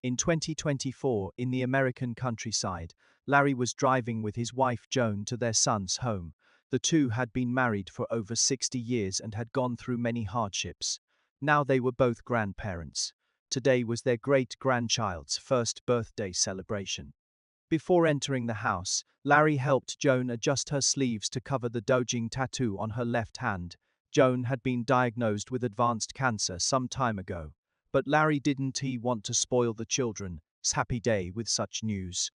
In 2024, in the American countryside, Larry was driving with his wife Joan to their son's home. The two had been married for over 60 years and had gone through many hardships. Now they were both grandparents. Today was their great-grandchild's first birthday celebration. Before entering the house, Larry helped Joan adjust her sleeves to cover the dodging tattoo on her left hand. Joan had been diagnosed with advanced cancer some time ago. But Larry didn't want to spoil the children's happy day with such news.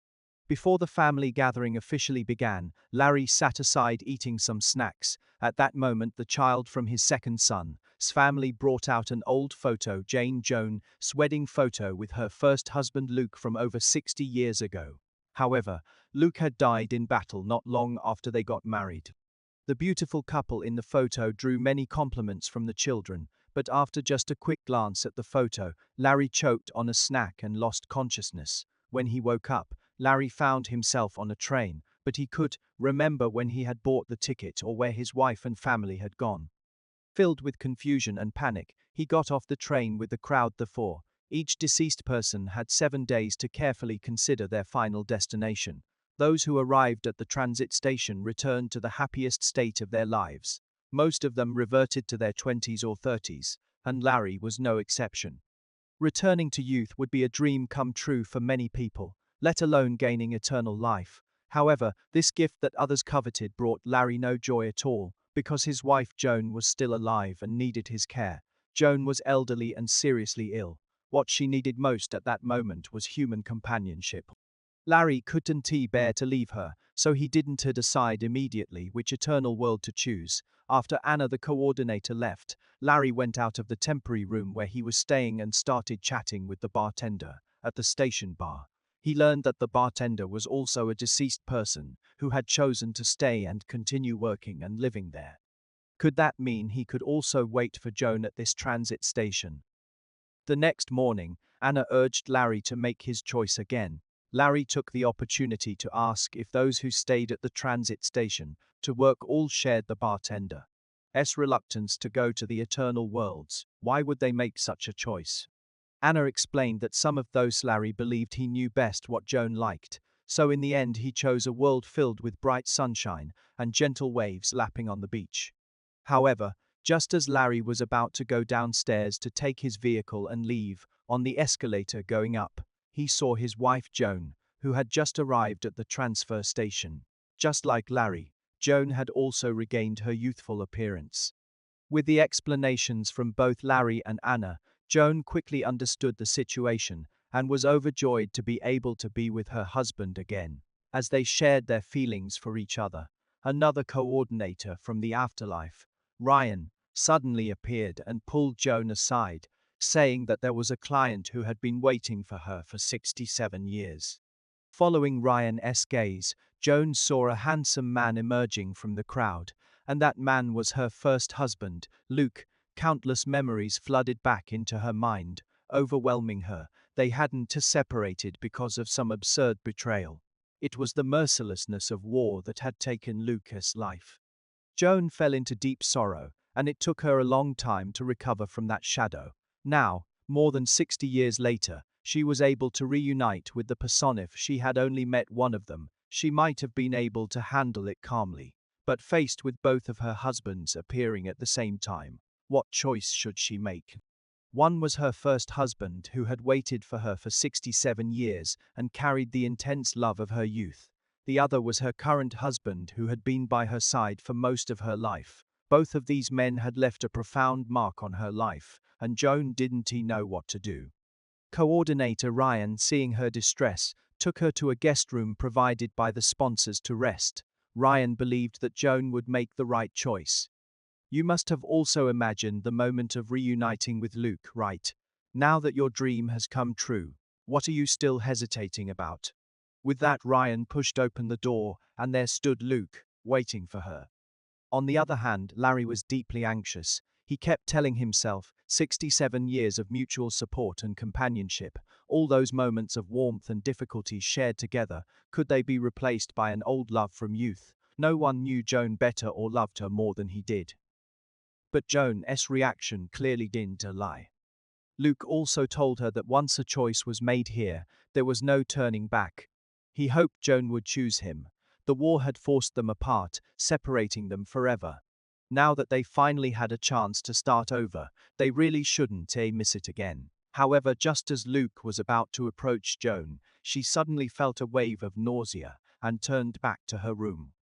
Before the family gathering officially began, Larry sat aside eating some snacks. At that moment, the child from his second son's family brought out an old photo, Joan's wedding photo with her first husband Luke from over 60 years ago. However, Luke had died in battle not long after they got married. The beautiful couple in the photo drew many compliments from the children, but after just a quick glance at the photo, Larry choked on a snack and lost consciousness. When he woke up, Larry found himself on a train, but he could remember when he had bought the ticket or where his wife and family had gone. Filled with confusion and panic, he got off the train with the crowd before. Each deceased person had 7 days to carefully consider their final destination. Those who arrived at the transit station returned to the happiest state of their lives. Most of them reverted to their 20s or 30s, and Larry was no exception. Returning to youth would be a dream come true for many people, let alone gaining eternal life. However, this gift that others coveted brought Larry no joy at all, because his wife Joan was still alive and needed his care. Joan was elderly and seriously ill. What she needed most at that moment was human companionship. Larry couldn't bear to leave her, so he didn't decide immediately which eternal world to choose. After Anna, the coordinator, left, Larry went out of the temporary room where he was staying and started chatting with the bartender at the station bar. He learned that the bartender was also a deceased person who had chosen to stay and continue working and living there. Could that mean he could also wait for Joan at this transit station? The next morning, Anna urged Larry to make his choice again. Larry took the opportunity to ask if those who stayed at the transit station to work all shared the bartender's reluctance to go to the eternal worlds. Why would they make such a choice? Anna explained that some of those Larry believed he knew best what Joan liked, so in the end he chose a world filled with bright sunshine and gentle waves lapping on the beach. However, just as Larry was about to go downstairs to take his vehicle and leave, on the escalator going up, he saw his wife Joan, who had just arrived at the transfer station. Just like Larry, Joan had also regained her youthful appearance. With the explanations from both Larry and Anna, Joan quickly understood the situation and was overjoyed to be able to be with her husband again. As they shared their feelings for each other, another coordinator from the afterlife, Ryan, suddenly appeared and pulled Joan aside, saying that there was a client who had been waiting for her for 67 years. Following Ryan's gaze, Joan saw a handsome man emerging from the crowd, and that man was her first husband, Luke. Countless memories flooded back into her mind, overwhelming her. They hadn't separated because of some absurd betrayal. It was the mercilessness of war that had taken Luke's life. Joan fell into deep sorrow, and it took her a long time to recover from that shadow. Now, more than 60 years later, she was able to reunite with the person. If she had only met one of them, she might have been able to handle it calmly. But faced with both of her husbands appearing at the same time, what choice should she make? One was her first husband who had waited for her for 67 years and carried the intense love of her youth. The other was her current husband who had been by her side for most of her life. Both of these men had left a profound mark on her life, and Joan didn't know what to do. Coordinator Ryan, seeing her distress, took her to a guest room provided by the sponsors to rest. Ryan believed that Joan would make the right choice. You must have also imagined the moment of reuniting with Luke, right? Now that your dream has come true, what are you still hesitating about? With that, Ryan pushed open the door, and there stood Luke, waiting for her. On the other hand, Larry was deeply anxious. He kept telling himself, 67 years of mutual support and companionship, all those moments of warmth and difficulties shared together, could they be replaced by an old love from youth? No one knew Joan better or loved her more than he did. But Joan's reaction clearly didn't lie. Luke also told her that once a choice was made here, there was no turning back. He hoped Joan would choose him. The war had forced them apart, separating them forever. Now that they finally had a chance to start over, they really shouldn't miss it again. However, just as Luke was about to approach Joan, she suddenly felt a wave of nausea and turned back to her room.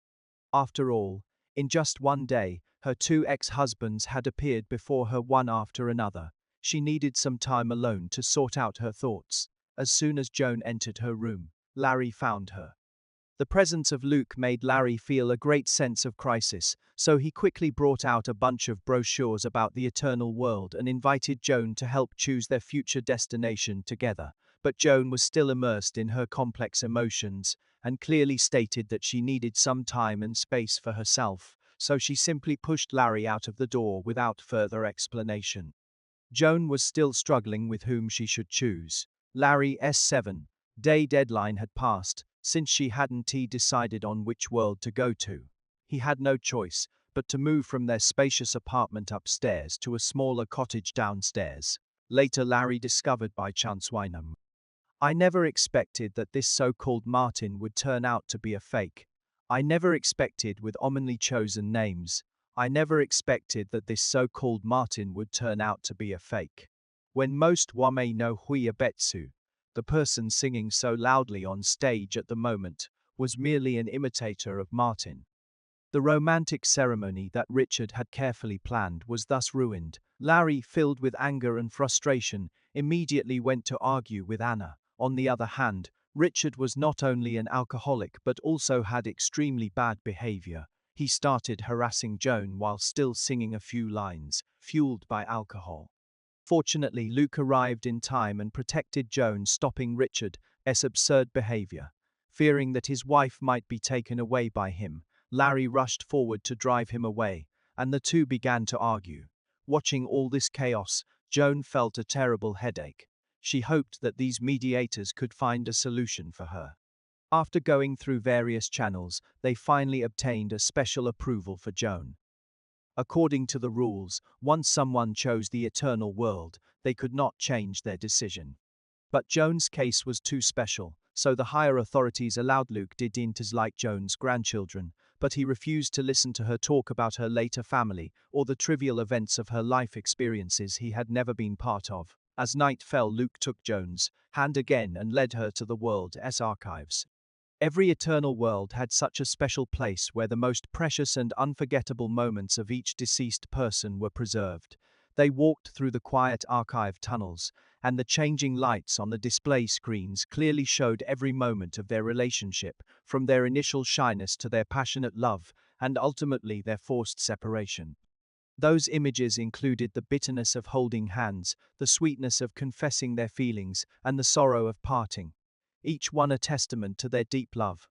After all, in just one day, her two ex-husbands had appeared before her one after another. She needed some time alone to sort out her thoughts. As soon as Joan entered her room, Larry found her. The presence of Luke made Larry feel a great sense of crisis, so he quickly brought out a bunch of brochures about the eternal world and invited Joan to help choose their future destination together. But Joan was still immersed in her complex emotions and clearly stated that she needed some time and space for herself, so she simply pushed Larry out of the door without further explanation. Joan was still struggling with whom she should choose. Larry's 7-day deadline had passed, since she hadn't decided on which world to go to. He had no choice but to move from their spacious apartment upstairs to a smaller cottage downstairs. Later, Larry discovered by chance Wynham. I never expected that this so-called Martin would turn out to be a fake. I never expected with ominly chosen names. I never expected that this so-called Martin would turn out to be a fake. When most wame no huia betsu, the person singing so loudly on stage at the moment, was merely an imitator of Martin. The romantic ceremony that Richard had carefully planned was thus ruined. Larry, filled with anger and frustration, immediately went to argue with Anna. On the other hand, Richard was not only an alcoholic but also had extremely bad behavior. He started harassing Joan while still singing a few lines, fueled by alcohol. Fortunately, Luke arrived in time and protected Joan, stopping Richard's absurd behavior. Fearing that his wife might be taken away by him, Larry rushed forward to drive him away, and the two began to argue. Watching all this chaos, Joan felt a terrible headache. She hoped that these mediators could find a solution for her. After going through various channels, they finally obtained a special approval for Joan. According to the rules, once someone chose the eternal world, they could not change their decision. But Joan's case was too special, so the higher authorities allowed Luke to like Joan's grandchildren, but he refused to listen to her talk about her later family or the trivial events of her life experiences he had never been part of. As night fell, Luke took Joan's hand again and led her to the world's archives. Every eternal world had such a special place where the most precious and unforgettable moments of each deceased person were preserved. They walked through the quiet archive tunnels, and the changing lights on the display screens clearly showed every moment of their relationship, from their initial shyness to their passionate love, and ultimately their forced separation. Those images included the bitterness of holding hands, the sweetness of confessing their feelings, and the sorrow of parting. Each one a testament to their deep love.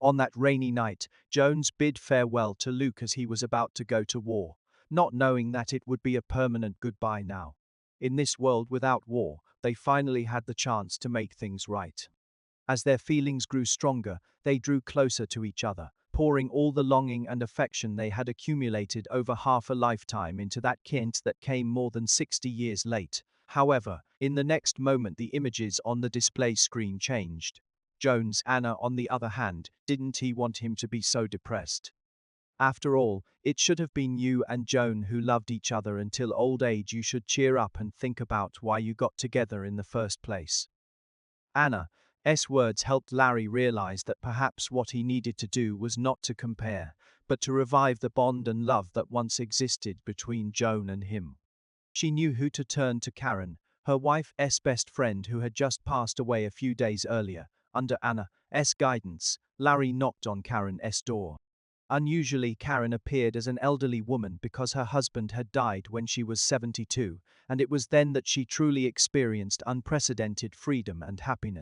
On that rainy night, Jones bid farewell to Luke as he was about to go to war, not knowing that it would be a permanent goodbye now. In this world without war, they finally had the chance to make things right. As their feelings grew stronger, they drew closer to each other, pouring all the longing and affection they had accumulated over half a lifetime into that kiss that came more than 60 years late. However, in the next moment the images on the display screen changed. Anna, on the other hand, didn't he want him to be so depressed? After all, it should have been you and Joan who loved each other until old age. You should cheer up and think about why you got together in the first place. Anna's words helped Larry realize that perhaps what he needed to do was not to compare, but to revive the bond and love that once existed between Joan and him. She knew who to turn to: Karen, her wife's best friend who had just passed away a few days earlier. Under Anna's guidance, Larry knocked on Karen's door. Unusually, Karen appeared as an elderly woman because her husband had died when she was 72, and it was then that she truly experienced unprecedented freedom and happiness.